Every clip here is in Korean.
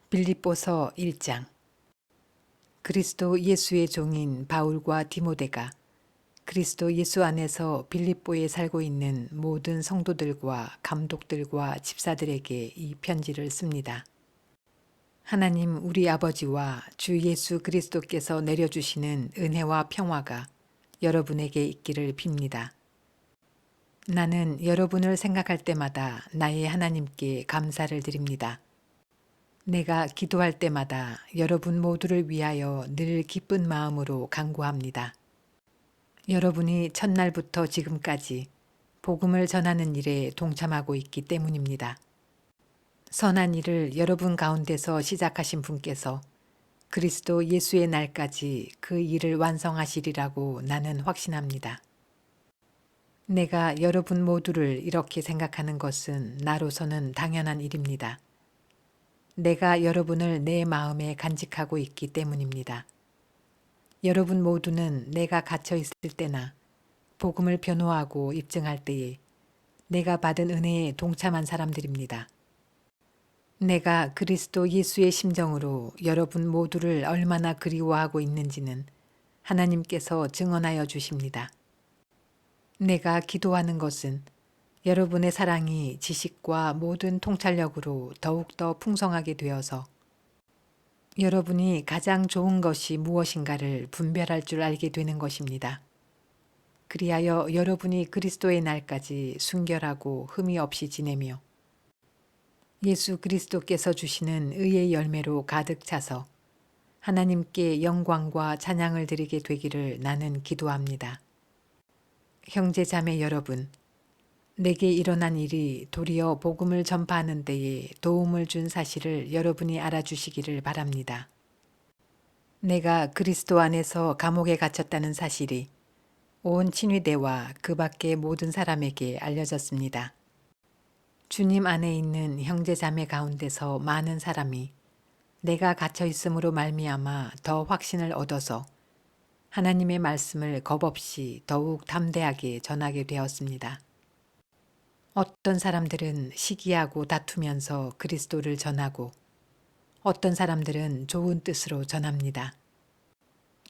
빌립보서 1장. 그리스도 예수의 종인 바울과 디모데가 그리스도 예수 안에서 빌립보에 살고 있는 모든 성도들과 감독들과 집사들에게 이 편지를 씁니다. 하나님 우리 아버지와 주 예수 그리스도께서 내려주시는 은혜와 평화가 여러분에게 있기를 빕니다. 나는 여러분을 생각할 때마다 나의 하나님께 감사를 드립니다. 내가 기도할 때마다 여러분 모두를 위하여 늘 기쁜 마음으로 간구합니다. 여러분이 첫날부터 지금까지 복음을 전하는 일에 동참하고 있기 때문입니다. 선한 일을 여러분 가운데서 시작하신 분께서 그리스도 예수의 날까지 그 일을 완성하시리라고 나는 확신합니다. 내가 여러분 모두를 이렇게 생각하는 것은 나로서는 당연한 일입니다. 내가 여러분을 내 마음에 간직하고 있기 때문입니다. 여러분 모두는 내가 갇혀 있을 때나 복음을 변호하고 입증할 때에 내가 받은 은혜에 동참한 사람들입니다. 내가 그리스도 예수의 심정으로 여러분 모두를 얼마나 그리워하고 있는지는 하나님께서 증언하여 주십니다. 내가 기도하는 것은 여러분의 사랑이 지식과 모든 통찰력으로 더욱더 풍성하게 되어서 여러분이 가장 좋은 것이 무엇인가를 분별할 줄 알게 되는 것입니다. 그리하여 여러분이 그리스도의 날까지 순결하고 흠이 없이 지내며 예수 그리스도께서 주시는 의의 열매로 가득 차서 하나님께 영광과 찬양을 드리게 되기를 나는 기도합니다. 형제 자매 여러분, 내게 일어난 일이 도리어 복음을 전파하는 데에 도움을 준 사실을 여러분이 알아주시기를 바랍니다. 내가 그리스도 안에서 감옥에 갇혔다는 사실이 온 친위대와 그 밖의 모든 사람에게 알려졌습니다. 주님 안에 있는 형제 자매 가운데서 많은 사람이 내가 갇혀 있음으로 말미암아 더 확신을 얻어서 하나님의 말씀을 겁없이 더욱 담대하게 전하게 되었습니다. 어떤 사람들은 시기하고 다투면서 그리스도를 전하고 어떤 사람들은 좋은 뜻으로 전합니다.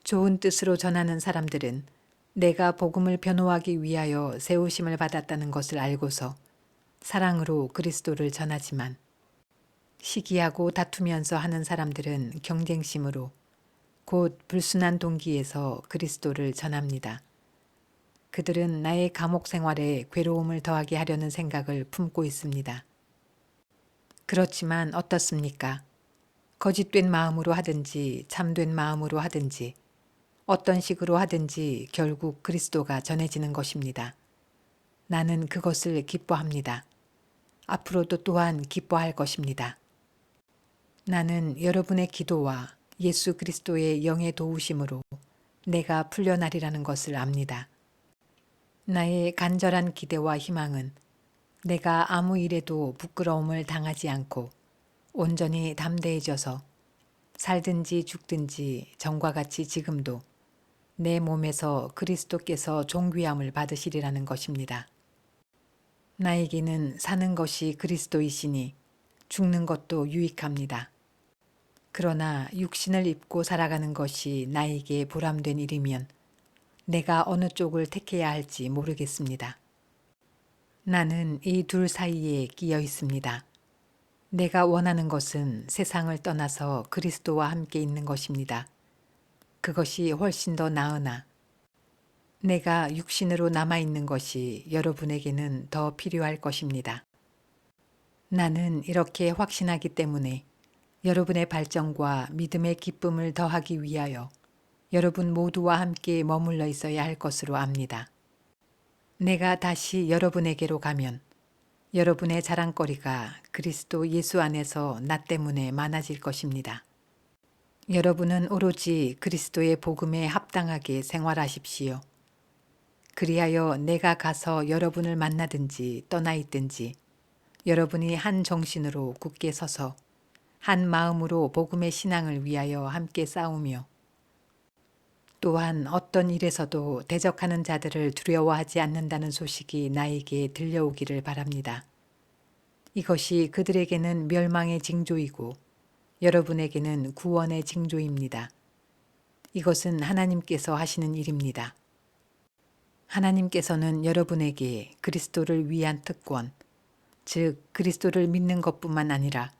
좋은 뜻으로 전하는 사람들은 내가 복음을 변호하기 위하여 세우심을 받았다는 것을 알고서 사랑으로 그리스도를 전하지만 시기하고 다투면서 하는 사람들은 경쟁심으로 곧 불순한 동기에서 그리스도를 전합니다. 그들은 나의 감옥 생활에 괴로움을 더하게 하려는 생각을 품고 있습니다. 그렇지만 어떻습니까? 거짓된 마음으로 하든지 참된 마음으로 하든지 어떤 식으로 하든지 결국 그리스도가 전해지는 것입니다. 나는 그것을 기뻐합니다. 앞으로도 또한 기뻐할 것입니다. 나는 여러분의 기도와 예수 그리스도의 영의 도우심으로 내가 풀려나리라는 것을 압니다. 나의 간절한 기대와 희망은 내가 아무 일에도 부끄러움을 당하지 않고 온전히 담대해져서 살든지 죽든지 전과 같이 지금도 내 몸에서 그리스도께서 존귀함을 받으시리라는 것입니다. 나에게는 사는 것이 그리스도이시니 죽는 것도 유익합니다. 그러나 육신을 입고 살아가는 것이 나에게 보람된 일이면 내가 어느 쪽을 택해야 할지 모르겠습니다. 나는 이 둘 사이에 끼어 있습니다. 내가 원하는 것은 세상을 떠나서 그리스도와 함께 있는 것입니다. 그것이 훨씬 더 나으나 내가 육신으로 남아있는 것이 여러분에게는 더 필요할 것입니다. 나는 이렇게 확신하기 때문에 여러분의 발전과 믿음의 기쁨을 더하기 위하여 여러분 모두와 함께 머물러 있어야 할 것으로 압니다. 내가 다시 여러분에게로 가면 여러분의 자랑거리가 그리스도 예수 안에서 나 때문에 많아질 것입니다. 여러분은 오로지 그리스도의 복음에 합당하게 생활하십시오. 그리하여 내가 가서 여러분을 만나든지 떠나 있든지 여러분이 한 정신으로 굳게 서서 한 마음으로 복음의 신앙을 위하여 함께 싸우며 또한 어떤 일에서도 대적하는 자들을 두려워하지 않는다는 소식이 나에게 들려오기를 바랍니다. 이것이 그들에게는 멸망의 징조이고 여러분에게는 구원의 징조입니다. 이것은 하나님께서 하시는 일입니다. 하나님께서는 여러분에게 그리스도를 위한 특권, 즉 그리스도를 믿는 것뿐만 아니라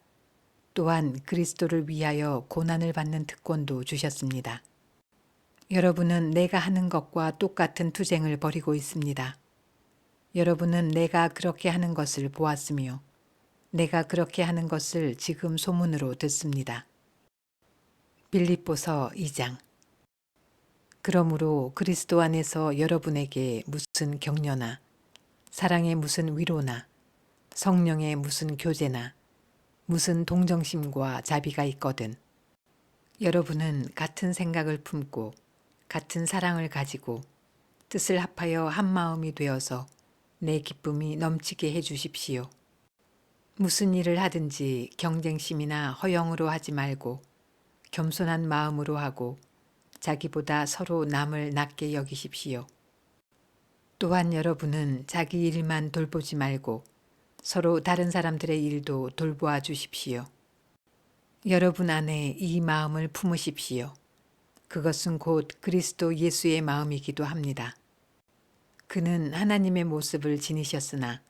또한 그리스도를 위하여 고난을 받는 특권도 주셨습니다. 여러분은 내가 하는 것과 똑같은 투쟁을 벌이고 있습니다. 여러분은 내가 그렇게 하는 것을 보았으며 내가 그렇게 하는 것을 지금 소문으로 듣습니다. 빌립보서 2장. 그러므로 그리스도 안에서 여러분에게 무슨 격려나 사랑의 무슨 위로나 성령의 무슨 교제나 무슨 동정심과 자비가 있거든 여러분은 같은 생각을 품고 같은 사랑을 가지고 뜻을 합하여 한 마음이 되어서 내 기쁨이 넘치게 해 주십시오. 무슨 일을 하든지 경쟁심이나 허영으로 하지 말고 겸손한 마음으로 하고 자기보다 서로 남을 낮게 여기십시오. 또한 여러분은 자기 일만 돌보지 말고 서로 다른 사람들의 일도 돌보아 주십시오. 여러분 안에 이 마음을 품으십시오. 그것은 곧 그리스도 예수의 마음이기도 합니다. 그는 하나님의 모습을 지니셨으나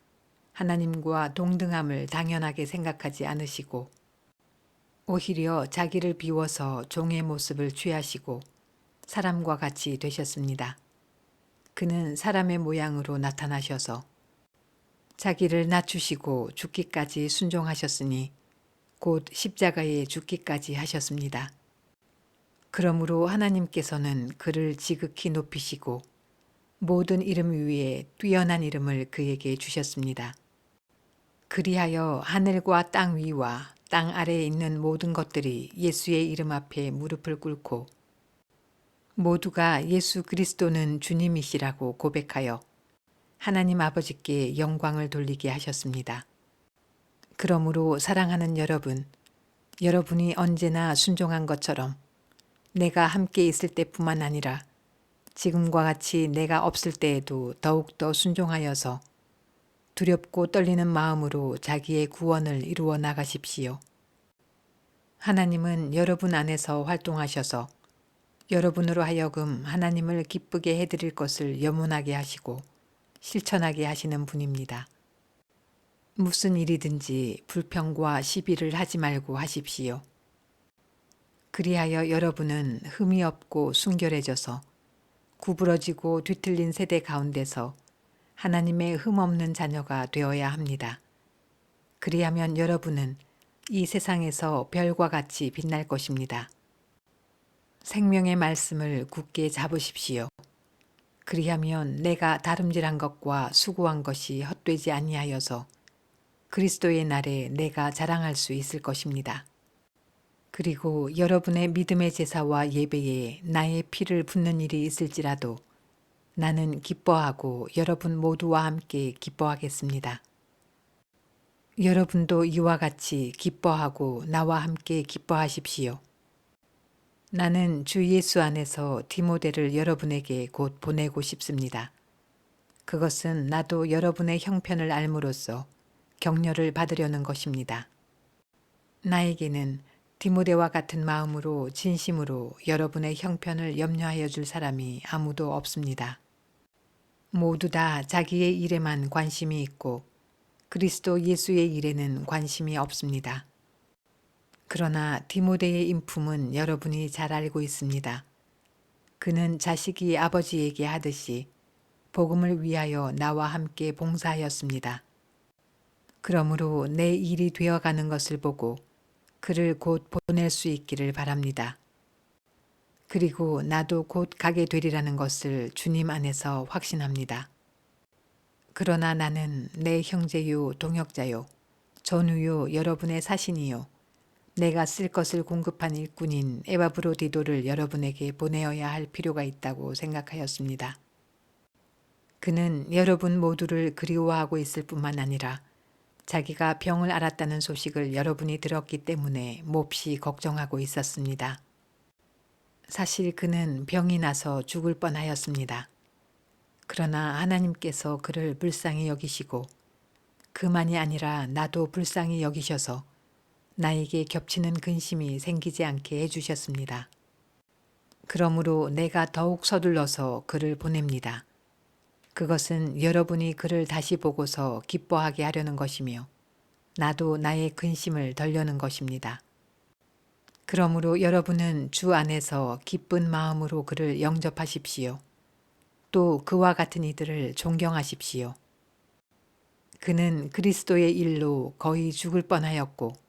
하나님과 동등함을 당연하게 생각하지 않으시고 오히려 자기를 비워서 종의 모습을 취하시고 사람과 같이 되셨습니다. 그는 사람의 모양으로 나타나셔서 자기를 낮추시고 죽기까지 순종하셨으니 곧 십자가에 죽기까지 하셨습니다. 그러므로 하나님께서는 그를 지극히 높이시고 모든 이름 위에 뛰어난 이름을 그에게 주셨습니다. 그리하여 하늘과 땅 위와 땅 아래에 있는 모든 것들이 예수의 이름 앞에 무릎을 꿇고 모두가 예수 그리스도는 주님이시라고 고백하여 하나님 아버지께 영광을 돌리게 하셨습니다. 그러므로 사랑하는 여러분, 여러분이 언제나 순종한 것처럼 내가 함께 있을 때뿐만 아니라 지금과 같이 내가 없을 때에도 더욱더 순종하여서 두렵고 떨리는 마음으로 자기의 구원을 이루어 나가십시오. 하나님은 여러분 안에서 활동하셔서 여러분으로 하여금 하나님을 기쁘게 해드릴 것을 염원하게 하시고 실천하게 하시는 분입니다. 무슨 일이든지 불평과 시비를 하지 말고 하십시오. 그리하여 여러분은 흠이 없고 순결해져서 구부러지고 뒤틀린 세대 가운데서 하나님의 흠 없는 자녀가 되어야 합니다. 그리하면 여러분은 이 세상에서 별과 같이 빛날 것입니다. 생명의 말씀을 굳게 잡으십시오. 그리하면 내가 다름질한 것과 수고한 것이 헛되지 아니하여서 그리스도의 날에 내가 자랑할 수 있을 것입니다. 그리고 여러분의 믿음의 제사와 예배에 나의 피를 붓는 일이 있을지라도 나는 기뻐하고 여러분 모두와 함께 기뻐하겠습니다. 여러분도 이와 같이 기뻐하고 나와 함께 기뻐하십시오. 나는 주 예수 안에서 디모데를 여러분에게 곧 보내고 싶습니다. 그것은 나도 여러분의 형편을 알므로써 격려를 받으려는 것입니다. 나에게는 디모데와 같은 마음으로 진심으로 여러분의 형편을 염려하여 줄 사람이 아무도 없습니다. 모두 다 자기의 일에만 관심이 있고 그리스도 예수의 일에는 관심이 없습니다. 그러나 디모데의 인품은 여러분이 잘 알고 있습니다. 그는 자식이 아버지에게 하듯이 복음을 위하여 나와 함께 봉사하였습니다. 그러므로 내 일이 되어가는 것을 보고 그를 곧 보낼 수 있기를 바랍니다. 그리고 나도 곧 가게 되리라는 것을 주님 안에서 확신합니다. 그러나 나는 내 형제요 동역자요 전우요 여러분의 사신이요 내가 쓸 것을 공급한 일꾼인 에바브로디도를 여러분에게 보내어야 할 필요가 있다고 생각하였습니다. 그는 여러분 모두를 그리워하고 있을 뿐만 아니라 자기가 병을 앓았다는 소식을 여러분이 들었기 때문에 몹시 걱정하고 있었습니다. 사실 그는 병이 나서 죽을 뻔하였습니다. 그러나 하나님께서 그를 불쌍히 여기시고 그만이 아니라 나도 불쌍히 여기셔서 나에게 겹치는 근심이 생기지 않게 해주셨습니다. 그러므로 내가 더욱 서둘러서 글을 보냅니다. 그것은 여러분이 글을 다시 보고서 기뻐하게 하려는 것이며 나도 나의 근심을 덜려는 것입니다. 그러므로 여러분은 주 안에서 기쁜 마음으로 그를 영접하십시오. 또 그와 같은 이들을 존경하십시오. 그는 그리스도의 일로 거의 죽을 뻔하였고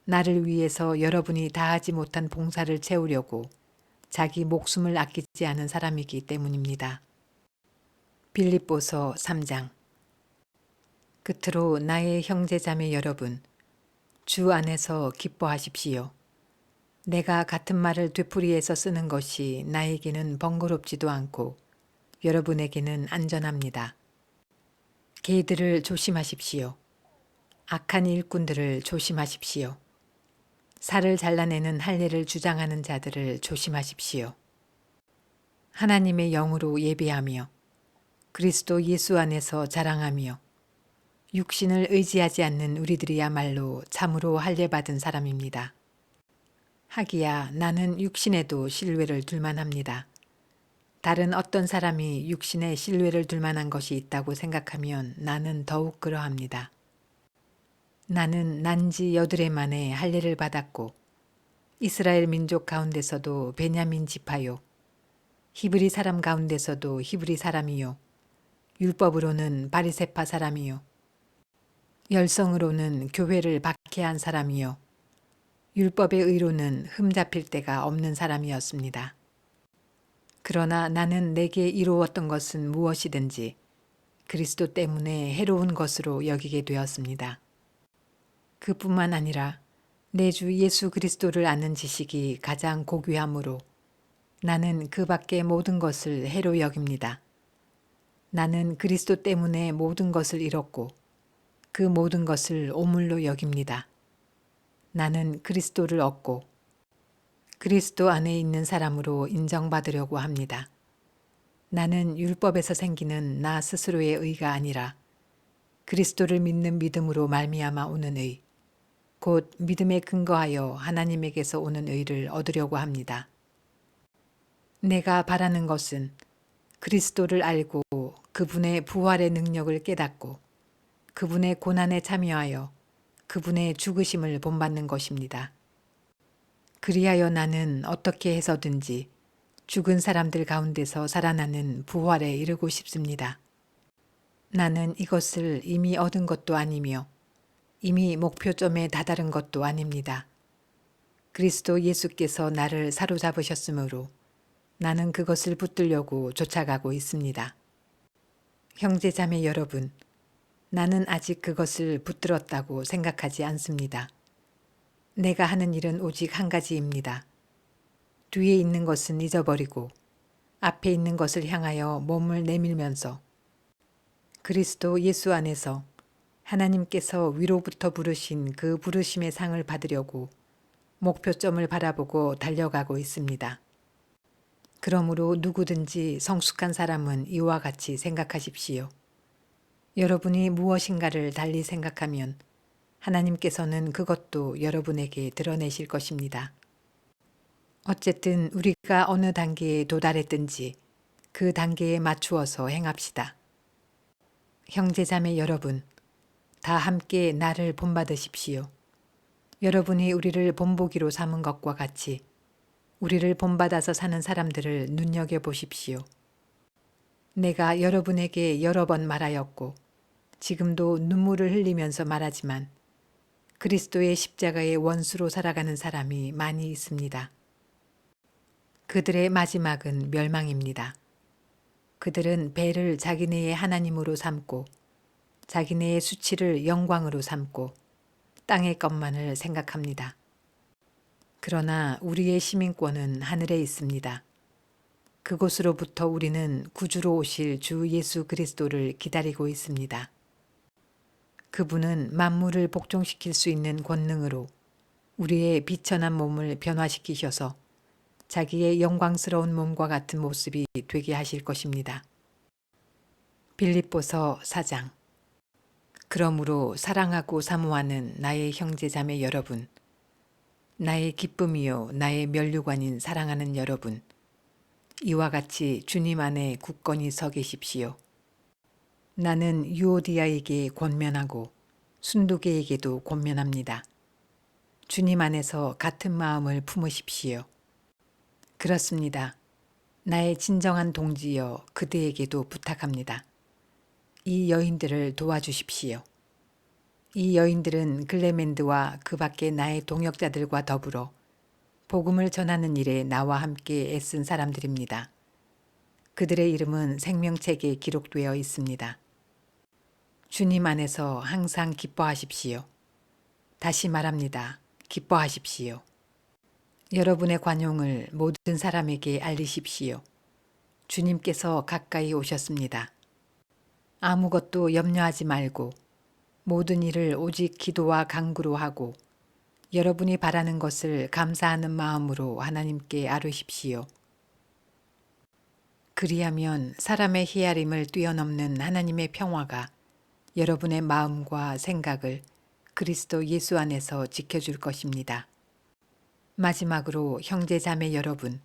나를 위해서 여러분이 다하지 못한 봉사를 채우려고 자기 목숨을 아끼지 않은 사람이기 때문입니다. 빌립보서 3장. 끝으로 나의 형제자매 여러분, 주 안에서 기뻐하십시오. 내가 같은 말을 되풀이해서 쓰는 것이 나에게는 번거롭지도 않고 여러분에게는 안전합니다. 개들을 조심하십시오. 악한 일꾼들을 조심하십시오. 살을 잘라내는 할례를 주장하는 자들을 조심하십시오. 하나님의 영으로 예배하며 그리스도 예수 안에서 자랑하며 육신을 의지하지 않는 우리들이야말로 참으로 할례받은 사람입니다. 하기야 나는 육신에도 신뢰를 둘만 합니다. 다른 어떤 사람이 육신에 신뢰를 둘 만한 것이 있다고 생각하면 나는 더욱 그러합니다. 나는 난지 8해 만에 할례를 받았고 이스라엘 민족 가운데서도 베냐민 지파요. 히브리 사람 가운데서도 히브리 사람이요. 율법으로는 바리새파 사람이요. 열성으로는 교회를 박해한 사람이요. 율법의 의로는 흠잡힐 데가 없는 사람이었습니다. 그러나 나는 내게 이루었던 것은 무엇이든지 그리스도 때문에 해로운 것으로 여기게 되었습니다. 그뿐만 아니라 내 주 예수 그리스도를 아는 지식이 가장 고귀하므로 나는 그 밖의 모든 것을 해로 여깁니다. 나는 그리스도 때문에 모든 것을 잃었고 그 모든 것을 오물로 여깁니다. 나는 그리스도를 얻고 그리스도 안에 있는 사람으로 인정받으려고 합니다. 나는 율법에서 생기는 나 스스로의 의가 아니라 그리스도를 믿는 믿음으로 말미암아 오는 의, 곧 믿음에 근거하여 하나님에게서 오는 의를 얻으려고 합니다. 내가 바라는 것은 그리스도를 알고 그분의 부활의 능력을 깨닫고 그분의 고난에 참여하여 그분의 죽으심을 본받는 것입니다. 그리하여 나는 어떻게 해서든지 죽은 사람들 가운데서 살아나는 부활에 이르고 싶습니다. 나는 이것을 이미 얻은 것도 아니며 이미 목표점에 다다른 것도 아닙니다. 그리스도 예수께서 나를 사로잡으셨으므로 나는 그것을 붙들려고 쫓아가고 있습니다. 형제자매 여러분, 나는 아직 그것을 붙들었다고 생각하지 않습니다. 내가 하는 일은 오직 한 가지입니다. 뒤에 있는 것은 잊어버리고 앞에 있는 것을 향하여 몸을 내밀면서 그리스도 예수 안에서 하나님께서 위로부터 부르신 그 부르심의 상을 받으려고 목표점을 바라보고 달려가고 있습니다. 그러므로 누구든지 성숙한 사람은 이와 같이 생각하십시오. 여러분이 무엇인가를 달리 생각하면 하나님께서는 그것도 여러분에게 드러내실 것입니다. 어쨌든 우리가 어느 단계에 도달했든지 그 단계에 맞추어서 행합시다. 형제자매 여러분, 다 함께 나를 본받으십시오. 여러분이 우리를 본보기로 삼은 것과 같이 우리를 본받아서 사는 사람들을 눈여겨보십시오. 내가 여러분에게 여러 번 말하였고 지금도 눈물을 흘리면서 말하지만 그리스도의 십자가의 원수로 살아가는 사람이 많이 있습니다. 그들의 마지막은 멸망입니다. 그들은 배를 자기네의 하나님으로 삼고 자기네의 수치를 영광으로 삼고 땅의 것만을 생각합니다. 그러나 우리의 시민권은 하늘에 있습니다. 그곳으로부터 우리는 구주로 오실 주 예수 그리스도를 기다리고 있습니다. 그분은 만물을 복종시킬 수 있는 권능으로 우리의 비천한 몸을 변화시키셔서 자기의 영광스러운 몸과 같은 모습이 되게 하실 것입니다. 빌립보서 4장. 그러므로 사랑하고 사모하는 나의 형제자매 여러분, 나의 기쁨이요 나의 면류관인 사랑하는 여러분, 이와 같이 주님 안에 굳건히 서 계십시오. 나는 유오디아에게 권면하고 순두계에게도 권면합니다. 주님 안에서 같은 마음을 품으십시오. 그렇습니다. 나의 진정한 동지여 그대에게도 부탁합니다. 이 여인들을 도와주십시오. 이 여인들은 글레멘드와 그 밖의 나의 동역자들과 더불어 복음을 전하는 일에 나와 함께 애쓴 사람들입니다. 그들의 이름은 생명책에 기록되어 있습니다. 주님 안에서 항상 기뻐하십시오. 다시 말합니다. 기뻐하십시오. 여러분의 관용을 모든 사람에게 알리십시오. 주님께서 가까이 오셨습니다. 아무것도 염려하지 말고 모든 일을 오직 기도와 간구로 하고 여러분이 바라는 것을 감사하는 마음으로 하나님께 아뢰십시오. 그리하면 사람의 헤아림을 뛰어넘는 하나님의 평화가 여러분의 마음과 생각을 그리스도 예수 안에서 지켜줄 것입니다. 마지막으로 형제자매 여러분,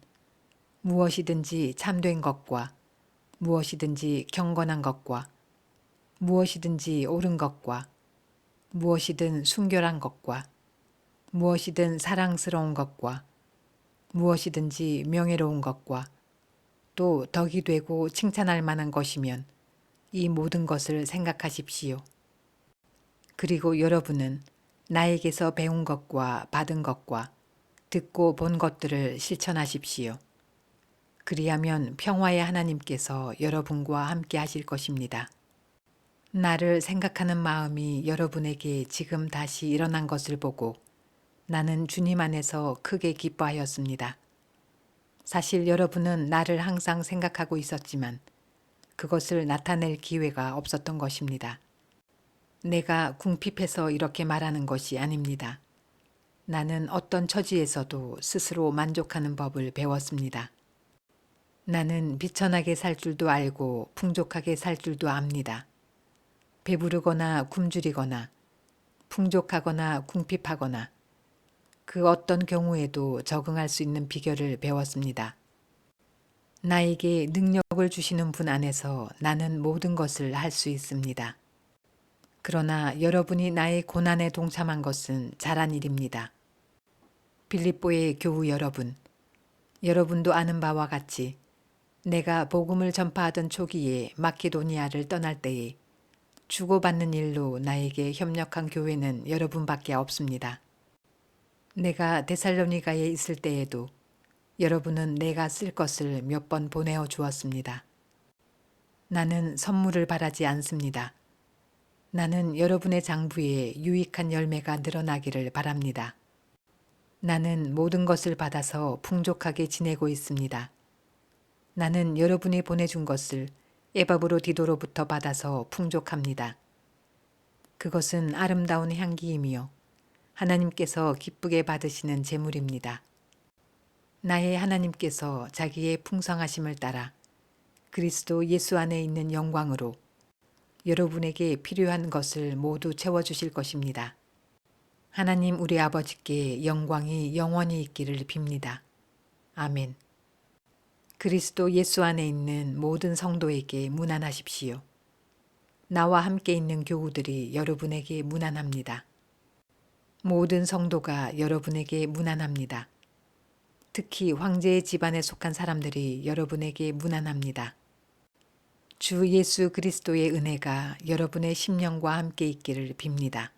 무엇이든지 참된 것과 무엇이든지 경건한 것과 무엇이든지 옳은 것과 무엇이든 순결한 것과 무엇이든 사랑스러운 것과 무엇이든지 명예로운 것과 또 덕이 되고 칭찬할 만한 것이면 이 모든 것을 생각하십시오. 그리고 여러분은 나에게서 배운 것과 받은 것과 듣고 본 것들을 실천하십시오. 그리하면 평화의 하나님께서 여러분과 함께 하실 것입니다. 나를 생각하는 마음이 여러분에게 지금 다시 일어난 것을 보고 나는 주님 안에서 크게 기뻐하였습니다. 사실 여러분은 나를 항상 생각하고 있었지만 그것을 나타낼 기회가 없었던 것입니다. 내가 궁핍해서 이렇게 말하는 것이 아닙니다. 나는 어떤 처지에서도 스스로 만족하는 법을 배웠습니다. 나는 비천하게 살 줄도 알고 풍족하게 살 줄도 압니다. 배부르거나 굶주리거나 풍족하거나 궁핍하거나 그 어떤 경우에도 적응할 수 있는 비결을 배웠습니다. 나에게 능력을 주시는 분 안에서 나는 모든 것을 할 수 있습니다. 그러나 여러분이 나의 고난에 동참한 것은 잘한 일입니다. 빌립보의 교우 여러분, 여러분도 아는 바와 같이 내가 복음을 전파하던 초기에 마케도니아를 떠날 때에 주고받는 일로 나에게 협력한 교회는 여러분밖에 없습니다. 내가 데살로니가에 있을 때에도 여러분은 내가 쓸 것을 몇 번 보내어 주었습니다. 나는 선물을 바라지 않습니다. 나는 여러분의 장부에 유익한 열매가 늘어나기를 바랍니다. 나는 모든 것을 받아서 풍족하게 지내고 있습니다. 나는 여러분이 보내준 것을 에바브로디도로부터 받아서 풍족합니다. 그것은 아름다운 향기이며 하나님께서 기쁘게 받으시는 제물입니다. 나의 하나님께서 자기의 풍성하심을 따라 그리스도 예수 안에 있는 영광으로 여러분에게 필요한 것을 모두 채워주실 것입니다. 하나님 우리 아버지께 영광이 영원히 있기를 빕니다. 아멘. 그리스도 예수 안에 있는 모든 성도에게 문안하십시오. 나와 함께 있는 교우들이 여러분에게 문안합니다. 모든 성도가 여러분에게 문안합니다. 특히 황제의 집안에 속한 사람들이 여러분에게 문안합니다. 주 예수 그리스도의 은혜가 여러분의 심령과 함께 있기를 빕니다.